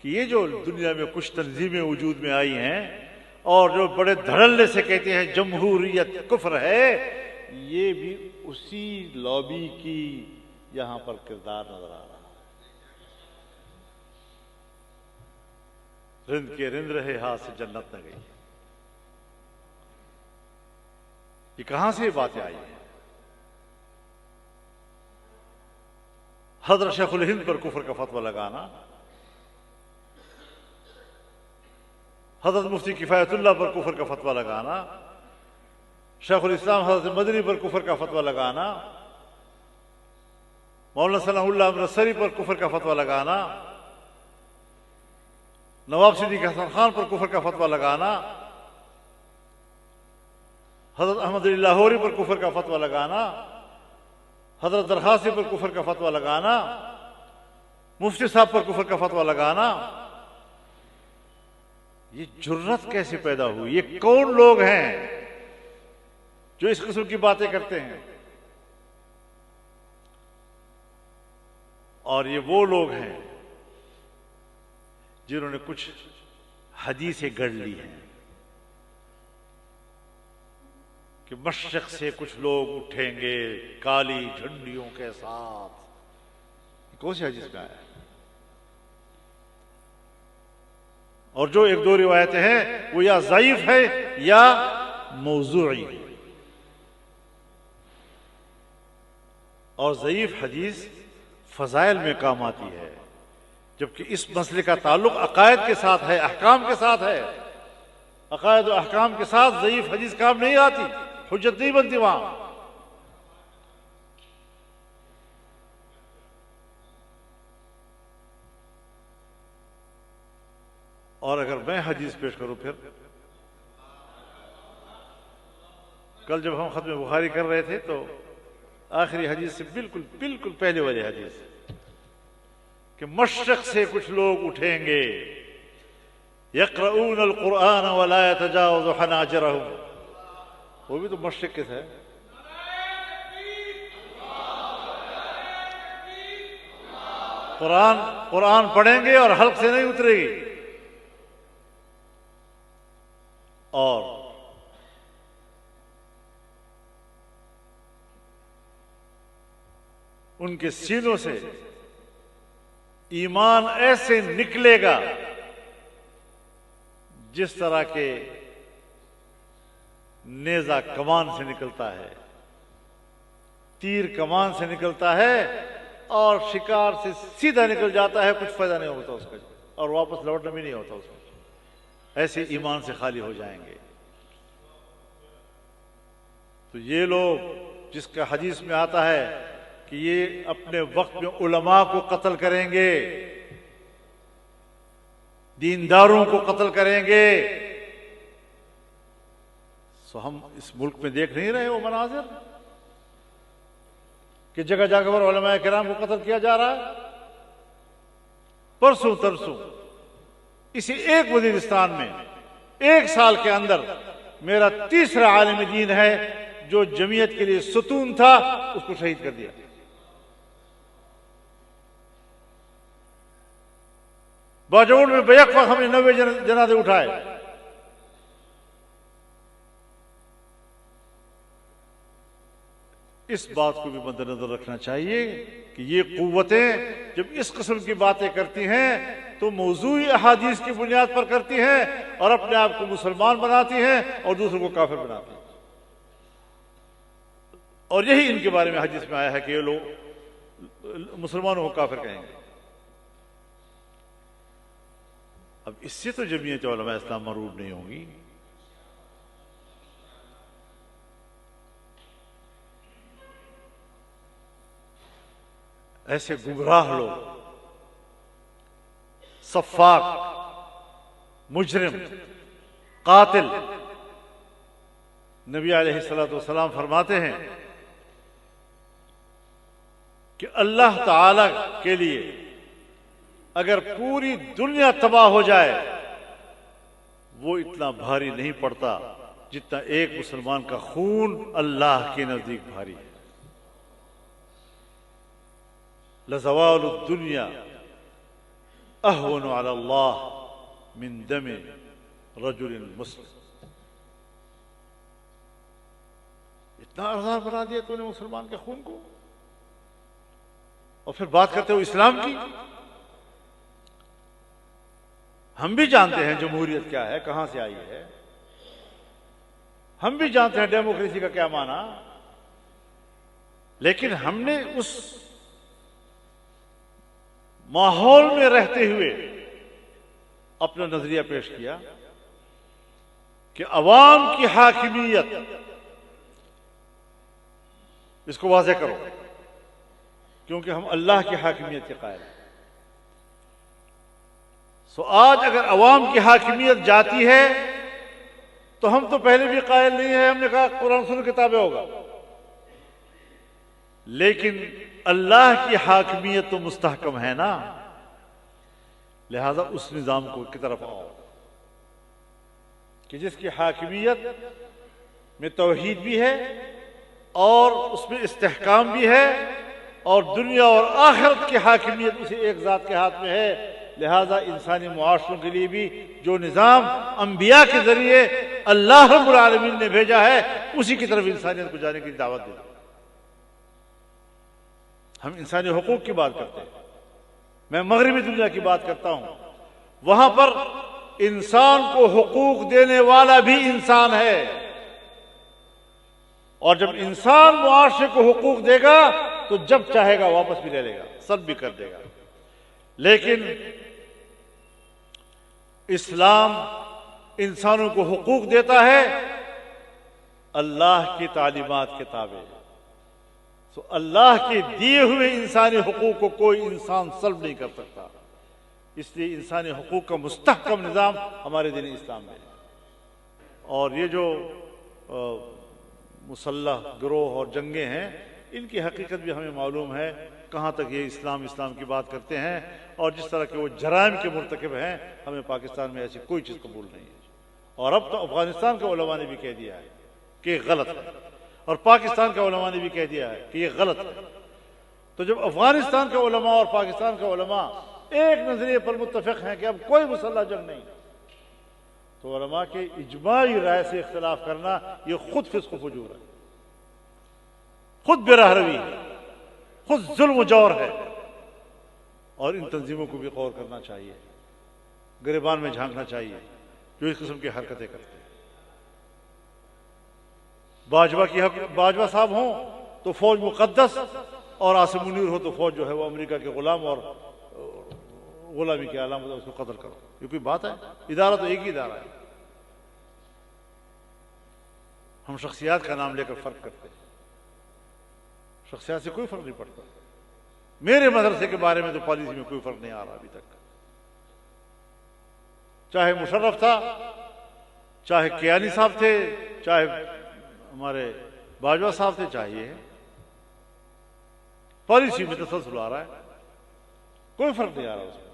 کہ یہ جو دنیا میں کچھ تنظیمیں وجود میں آئی ہیں اور جو بڑے دھڑلے سے کہتے ہیں جمہوریت کفر ہے، یہ بھی اسی لابی کی یہاں پر کردار نظر آ رہا ہے۔ رند کے رند رہے ہاتھ سے جنت نہ گئی، یہ کہاں سے یہ باتیں آئی ہیں؟ حضرت شیخ الہند پر کفر کا فتویٰ لگانا، حضرت مفتی کفایت اللہ پر کفر کا فتویٰ لگانا، شیخ الاسلام حضرت مدنی پر کفر کا فتویٰ لگانا، مولانا ثناء اللہ امرتسری پر کفر کا فتویٰ لگانا، نواب صدیق حسن خان پر کفر کا فتویٰ لگانا، حضرت احمد علی لاہوری پر کفر کا فتویٰ لگانا، حضرت درخواسی پر کفر کا فتویٰ لگانا، مفتی صاحب پر کفر کا فتویٰ لگانا، یہ جرت کیسے پیدا ہوئی؟ یہ کون لوگ ہیں جو اس قسم کی باتیں کرتے ہیں؟ اور یہ وہ لوگ ہیں جنہوں نے کچھ حدیثیں گڑھ لی ہیں کہ مشرق سے کچھ لوگ اٹھیں گے کالی جھنڈیوں کے ساتھ۔ کون سی حدیث میں آیا ہے؟ اور جو ایک دو روایتیں ہیں وہ یا ضعیف ہے یا موضوعی، اور ضعیف حدیث فضائل میں کام آتی ہے، جبکہ اس مسئلے کا تعلق عقائد کے ساتھ ہے، احکام کے ساتھ ہے۔ عقائد و احکام کے ساتھ ضعیف حدیث کام نہیں آتی، حجت نہیں بنتی وہاں۔ اور اگر میں حدیث پیش کروں، پھر کل جب ہم ختم بخاری کر رہے تھے تو آخری حدیث سے بالکل پہلے والی حدیث کہ مشرق سے کچھ لوگ اٹھیں گے یقرؤون القرآن ولا يتجاوز حناجرهم، وہ بھی تو مشرق کے تھے۔ قرآن پڑھیں گے اور حلق سے نہیں اترے گی، اور ان کے سینوں سے ایمان ایسے نکلے گا جس طرح کے نیزہ کمان سے نکلتا ہے، تیر کمان سے نکلتا ہے اور شکار سے سیدھا نکل جاتا ہے، کچھ فائدہ نہیں ہوتا اس کا اور واپس لوٹنا بھی نہیں ہوتا اس کا، ایسے ایمان سے خالی ہو جائیں گے۔ تو یہ لوگ جس کا حدیث میں آتا ہے کہ یہ اپنے وقت میں علماء کو قتل کریں گے، دینداروں کو قتل کریں گے، سو ہم اس ملک میں دیکھ نہیں رہے وہ مناظر کہ جگہ جگہ پر علماء کرام کو قتل کیا جا رہا ہے؟ پرسوں ترسوں اسی ایک وزیرستان میں ایک سال کے اندر میرا تیسرا عالم دین ہے جو جمعیت کے لیے ستون تھا، اس کو شہید کر دیا۔ باجوڑ میں بیک وقت ہم نے 90 جنازے اٹھائے۔ اس بات کو بھی مد نظر رکھنا چاہیے کہ یہ قوتیں جب اس قسم کی باتیں کرتی ہیں تو موضوعی احادیث کی بنیاد پر کرتی ہیں اور اپنے آپ کو مسلمان بناتی ہیں اور دوسروں کو کافر بناتی ہیں، اور یہی ان کے بارے میں حدیث میں آیا ہے کہ یہ لوگ مسلمانوں کو کافر کہیں گے۔ اب اس سے تو جمعیت علماء اسلام مرعوب نہیں ہوگی۔ ایسے گمراہ لوگ، سفاک، مجرم، قاتل، نبی علیہ السلام فرماتے ہیں کہ اللہ تعالی کے لیے اگر پوری دنیا تباہ ہو جائے وہ اتنا بھاری نہیں پڑتا جتنا ایک مسلمان کا خون اللہ کے نزدیک بھاری ہے۔ لزوال الدنیا اہون علی اللہ من دم رجل مسلم. اتنا ارزان بنا دیا تو نے مسلمان کے خون کو، اور پھر بات کرتے ہو اسلام کی. ہم بھی جانتے ہیں جمہوریت کیا ہے، کہاں سے آئی ہے، ہم بھی جانتے ہیں ڈیموکریسی کا کیا معنی، لیکن ہم نے اس ماحول میں رہتے ہوئے اپنا نظریہ پیش کیا کہ عوام کی حاکمیت، اس کو واضح کرو، کیونکہ ہم اللہ کی حاکمیت کے قائل ہیں. سو آج اگر عوام کی حاکمیت جاتی ہے تو ہم تو پہلے بھی قائل نہیں ہیں، ہم نے کہا قرآن سنت کتابیں ہوگا، لیکن اللہ کی حاکمیت تو مستحکم ہے نا، لہذا اس نظام کو کی طرف آؤ کہ جس کی حاکمیت میں توحید بھی ہے اور اس میں استحکام بھی ہے اور دنیا اور آخرت کی حاکمیت اسی ایک ذات کے ہاتھ میں ہے. لہذا انسانی معاشروں کے لیے بھی جو نظام انبیاء کے ذریعے اللہ رب العالمین نے بھیجا ہے اسی کی طرف انسانیت کو جانے کی دعوت دیتا. ہم انسانی حقوق کی بات کرتے ہیں، میں مغربی دنیا کی بات کرتا ہوں، وہاں پر انسان کو حقوق دینے والا بھی انسان ہے، اور جب انسان معاشرے کو حقوق دے گا تو جب چاہے گا واپس بھی لے لے گا، سلب بھی کر دے گا. لیکن اسلام انسانوں کو حقوق دیتا ہے اللہ کی تعلیمات کے تابع. تو اللہ کے دیے ہوئے انسانی حقوق کو کوئی انسان سلب نہیں کر سکتا، اس لیے انسانی حقوق کا مستحکم نظام ہمارے دین اسلام میں ہے. اور یہ جو مسلح گروہ اور جنگیں ہیں، ان کی حقیقت بھی ہمیں معلوم ہے، کہاں تک یہ اسلام کی بات کرتے ہیں، اور جس طرح کے وہ جرائم کے مرتکب ہیں، ہمیں پاکستان میں ایسی کوئی چیز قبول نہیں ہے. اور اب تو افغانستان کے علماء نے بھی کہہ دیا ہے کہ یہ غلط ہے، اور پاکستان کے علماء نے بھی کہہ دیا ہے کہ یہ غلط ہے. تو جب افغانستان کے علماء اور پاکستان کے علماء ایک نظریے پر متفق ہیں کہ اب کوئی مسلح جنگ نہیں، تو علماء کے اجماعی رائے سے اختلاف کرنا یہ خود فسق و فجور ہے، خود بے راہ روی ہے، خود ظلم و جور ہے. اور ان تنظیموں کو بھی غور کرنا چاہیے، گریبان میں جھانکنا چاہیے جو اس قسم کی حرکتیں کرتے ہیں. باجوہ صاحب ہوں تو فوج مقدس، اور عاصم منیر ہو تو فوج جو ہے وہ امریکہ کے غلام اور غلامی کی علامت ہے، اس کو قتل کرو. یہ کوئی بات ہے؟ ادارہ تو ایک ہی ادارہ ہے. ہم شخصیات کا نام لے کر فرق کرتے ہیں، شخصیات سے کوئی فرق نہیں پڑتا. میرے مدرسے کے بارے میں تو پالیسی میں کوئی فرق نہیں آ رہا ابھی تک، چاہے مشرف تھا، چاہے کیانی صاحب تھے، چاہے ہمارے باجوہ صاحب تھے، چاہیے پالیسی میں تسلسل آ رہا ہے، کوئی فرق نہیں آ رہا اس میں.